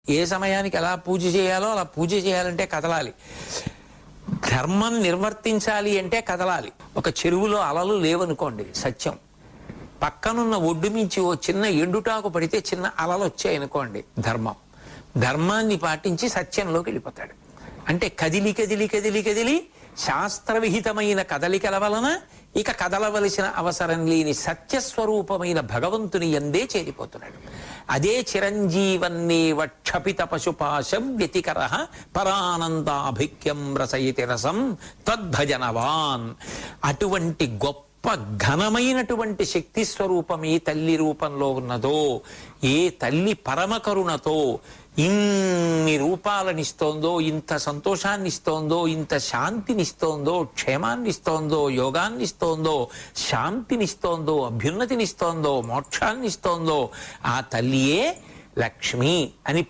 ఏ సమయానికి ఎలా పూజ చేయాలో అలా పూజ చేయాలంటే కదలాలి. ధర్మం నిర్వర్తించాలి అంటే కదలాలి. ఒక చెరువులో అలలు లేవనుకోండి, సత్యం. పక్కనున్న ఒడ్డు మించి ఓ చిన్న ఎండుటాకు పడితే చిన్న అలలు వచ్చాయనుకోండి, ధర్మం. ధర్మాన్ని పాటించి సత్యంలోకి వెళ్ళిపోతాడు. అంటే కదిలి కదిలి కదిలి కదిలి శాస్త్రవిహితమైన కదలికల వలన ఇక కదలవలసిన అవసరం లేని సత్యస్వరూపమైన భగవంతుని యందే చేరిపోతున్నాడు. అదే చిరంజీవన్నేవ క్షపిత పశుపాశం వ్యతికర పరానందాభిక్యం రసయతి రసం తద్భజనవాన్. అటువంటి గొప్ప ఘనమైనటువంటి శక్తి స్వరూపం ఏ తల్లి రూపంలో ఉన్నదో, ఏ తల్లి పరమకరుణతో ఇన్ని రూపాలనిస్తోందో, ఇంత సంతోషాన్నిస్తోందో, ఇంత శాంతినిస్తోందో, క్షేమాన్నిస్తోందో, యోగాన్నిస్తోందో, శాంతినిస్తోందో, అభ్యున్నతినిస్తోందో, మోక్షాన్నిస్తోందో, ఆ తల్లియే లక్ష్మి అని